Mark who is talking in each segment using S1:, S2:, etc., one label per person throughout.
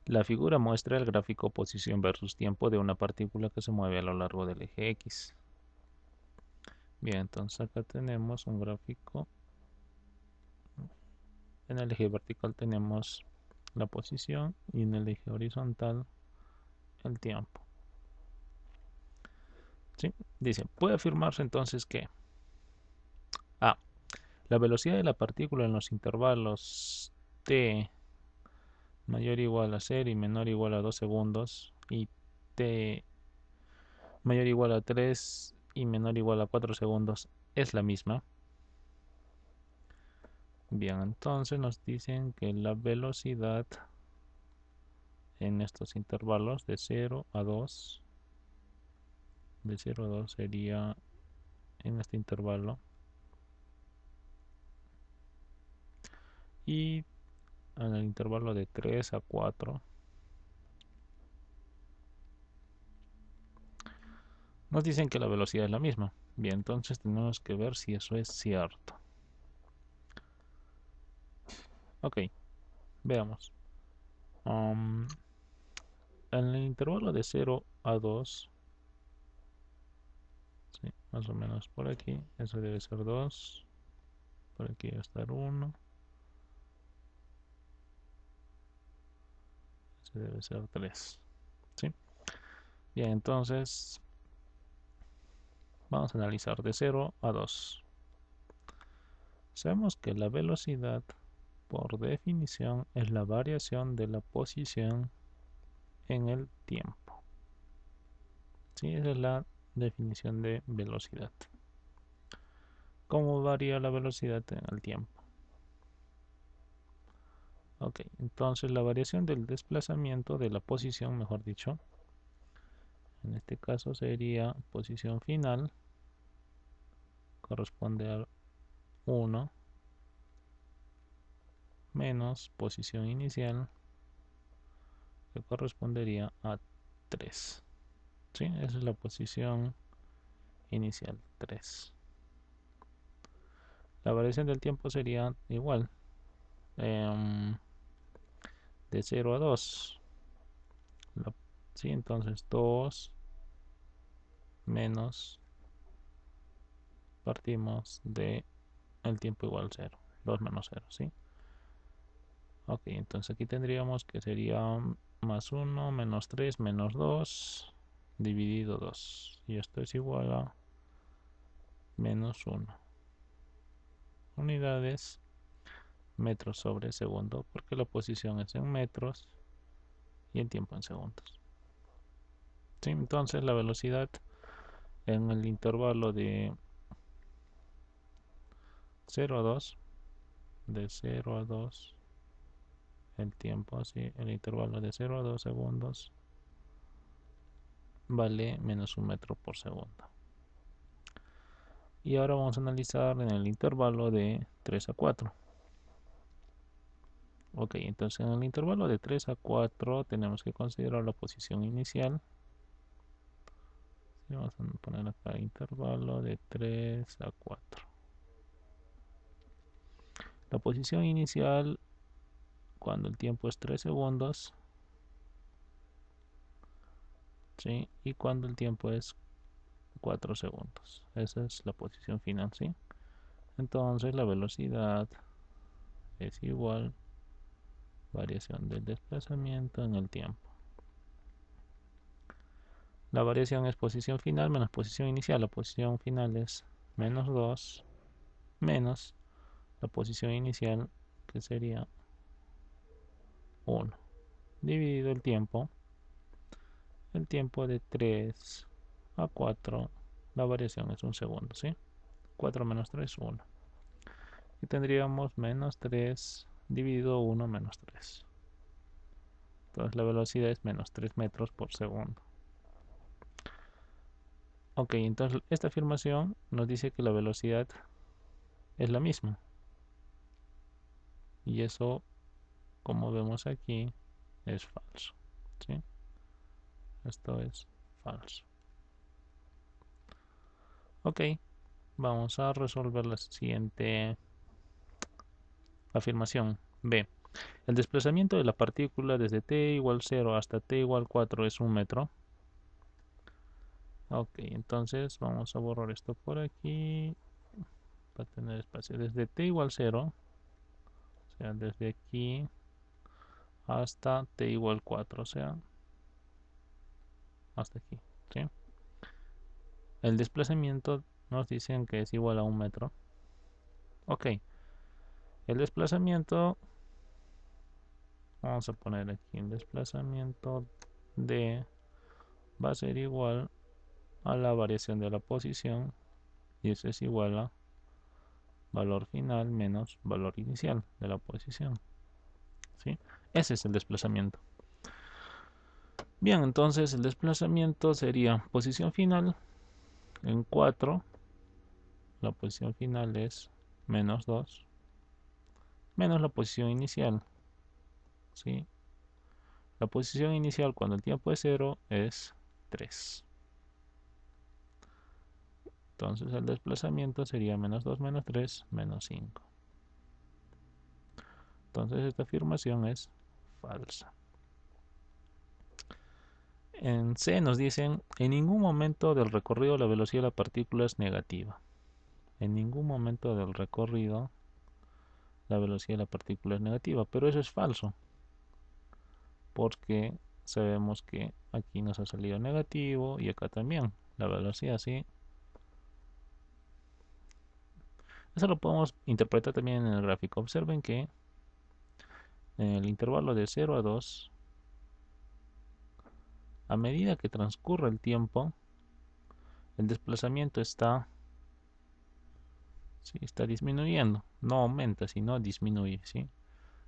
S1: La figura muestra el gráfico posición versus tiempo de una partícula que se mueve a lo largo del eje X. Bien, entonces acá tenemos un gráfico. En el eje vertical tenemos la posición y en el eje horizontal el tiempo. ¿Sí? Dice, puede afirmarse entonces que A. La velocidad de la partícula en los intervalos t mayor o igual a 0 y menor o igual a 2 segundos y t mayor o igual a 3 y menor o igual a 4 segundos es la misma. Bien, entonces nos dicen que la velocidad en estos intervalos de 0 a 2, de 0 a 2 sería en este intervalo, y en el intervalo de 3 a 4 nos dicen que la velocidad es la misma. Bien, entonces tenemos que ver si eso es cierto. Ok, veamos. En el intervalo de 0 a 2, sí, más o menos por aquí, eso debe ser 2, por aquí va a estar 1, eso debe ser 3. ¿Sí? Bien, entonces vamos a analizar de 0 a 2. Sabemos que la velocidad, por definición, es la variación de la posición en el tiempo. ¿Sí? Esa es la definición de velocidad. ¿Cómo varía la velocidad en el tiempo? Ok, entonces la variación del desplazamiento de la posición, mejor dicho, en este caso sería posición final, corresponde a 1, menos posición inicial, que correspondería a 3. ¿Sí? Esa es la posición inicial, 3. La variación del tiempo sería igual, de 0 a 2. ¿Sí? Entonces 2 menos, partimos de el tiempo igual 0. 2 menos 0, ¿sí? Ok, entonces aquí tendríamos que sería más 1 menos 3 menos 2 dividido 2. Y esto es igual a menos 1. Unidades metros sobre segundo, porque la posición es en metros y el tiempo en segundos. ¿Sí? Entonces la velocidad en el intervalo de 0 a 2, de 0 a 2, el tiempo así, el intervalo de 0 a 2 segundos vale menos 1 metro por segundo. Y ahora vamos a analizar en el intervalo de 3 a 4. Ok, entonces en el intervalo de 3 a 4 tenemos que considerar la posición inicial. Sí, vamos a poner acá intervalo de 3 a 4. La posición inicial cuando el tiempo es 3 segundos, ¿sí? Y cuando el tiempo es 4 segundos. Esa es la posición final, ¿sí? Entonces la velocidad es igual variación del desplazamiento en el tiempo. La variación es posición final menos posición inicial. La posición final es menos 2 menos la posición inicial, que sería 1, dividido el tiempo. El tiempo de 3 a 4, la variación es un segundo, ¿sí? 4 menos 3, 1. Y tendríamos menos 3 dividido 1 menos 3. Entonces la velocidad es menos 3 metros por segundo. Ok, entonces esta afirmación nos dice que la velocidad es la misma. Y eso, como vemos aquí, es falso. ¿Sí? Esto es falso. Ok, vamos a resolver la siguiente afirmación. B. El desplazamiento de la partícula desde t igual 0 hasta t igual 4 es 1 metro. Ok, entonces vamos a borrar esto por aquí para tener espacio. Desde t igual 0, o sea, desde aquí hasta t igual 4, o sea, hasta aquí, ¿sí? El desplazamiento nos dicen que es igual a 1 metro. Ok, el desplazamiento, vamos a poner aquí, el desplazamiento d va a ser igual a la variación de la posición, y eso es igual a valor final menos valor inicial de la posición, ¿sí? Ese es el desplazamiento. Bien, entonces el desplazamiento sería posición final en 4, la posición final es menos 2, menos la posición inicial, ¿sí? La posición inicial cuando el tiempo es 0 es 3. Entonces el desplazamiento sería menos 2 menos 3 menos 5. Entonces esta afirmación es falsa. En C nos dicen, en ningún momento del recorrido la velocidad de la partícula es negativa. En ningún momento del recorrido la velocidad de la partícula es negativa, pero eso es falso, porque sabemos que aquí nos ha salido negativo y acá también, la velocidad, ¿sí? Eso lo podemos interpretar también en el gráfico. Observen que en el intervalo de 0 a 2, a medida que transcurre el tiempo, el desplazamiento está disminuyendo. No aumenta, sino disminuye, ¿sí?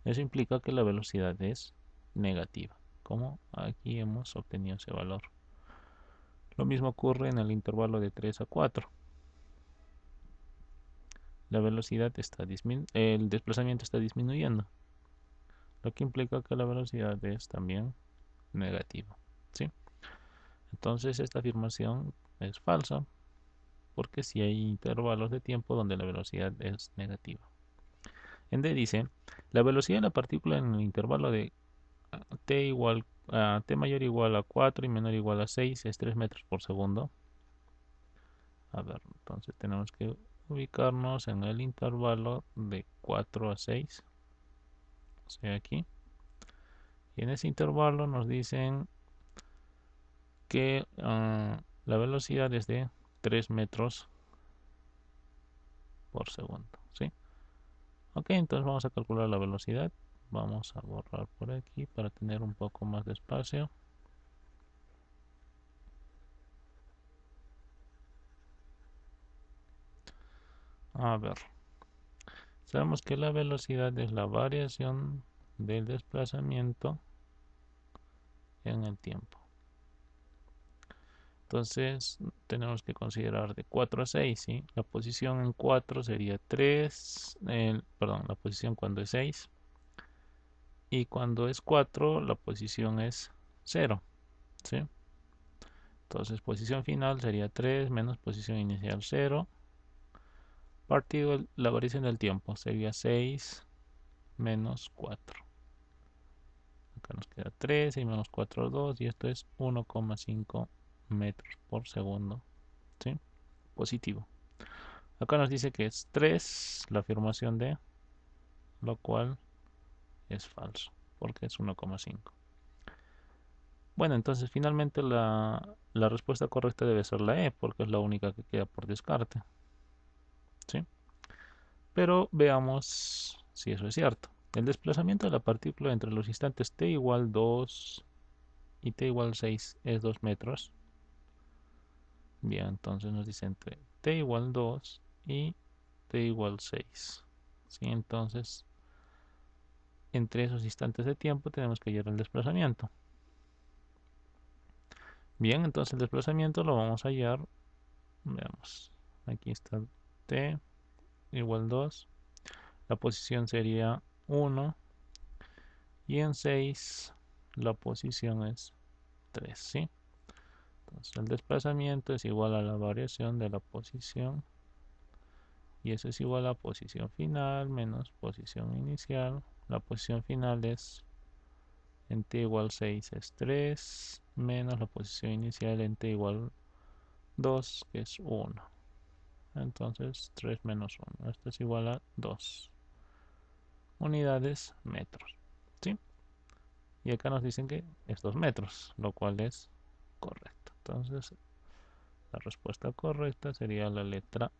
S1: Eso implica que la velocidad es negativa, como aquí hemos obtenido ese valor. Lo mismo ocurre en el intervalo de 3 a 4. La velocidad está el desplazamiento está disminuyendo, lo que implica que la velocidad es también negativa, ¿sí? Entonces esta afirmación es falsa, porque si hay intervalos de tiempo donde la velocidad es negativa. En D dice, la velocidad de la partícula en el intervalo de t mayor igual a 4 y menor igual a 6 es 3 metros por segundo. A ver, entonces tenemos que ubicarnos en el intervalo de 4 a 6, o sea aquí. Y en ese intervalo nos dicen que la velocidad es de 3 metros por segundo, ¿sí? Ok, entonces vamos a calcular la velocidad. Vamos a borrar por aquí para tener un poco más de espacio. A ver, sabemos que la velocidad es la variación del desplazamiento en el tiempo. Entonces tenemos que considerar de 4 a 6, ¿sí? La posición en 4 sería 3, perdón, la posición cuando es 6. Y cuando es 4, la posición es 0, ¿sí? Entonces posición final sería 3 menos posición inicial 0. Partido la variación del tiempo sería 6 menos 4. Acá nos queda 3 y menos 4, 2. Y esto es 1,5 metros por segundo, ¿sí? Positivo. Acá nos dice que es 3 la afirmación de, lo cual es falso, porque es 1,5. Bueno, entonces finalmente la respuesta correcta debe ser la E, porque es la única que queda por descarte, ¿sí? Pero veamos si eso es cierto. El desplazamiento de la partícula entre los instantes t igual 2 y t igual 6 es 2 metros. Bien, entonces nos dice entre t igual 2 y t igual 6. ¿Sí? Entonces, entre esos instantes de tiempo tenemos que hallar el desplazamiento. Bien, entonces el desplazamiento lo vamos a hallar. Veamos, aquí está t igual 2. La posición sería 1. Y en 6 la posición es 3, ¿sí? Entonces el desplazamiento es igual a la variación de la posición. Y eso es igual a posición final menos posición inicial la posición final es en t igual 6 es 3 menos la posición inicial en t igual 2 que es 1. Entonces 3 menos 1, esto es igual a 2 unidades metros, ¿sí? Y acá nos dicen que es 2 metros, lo cual es correcto. Entonces la respuesta correcta sería la letra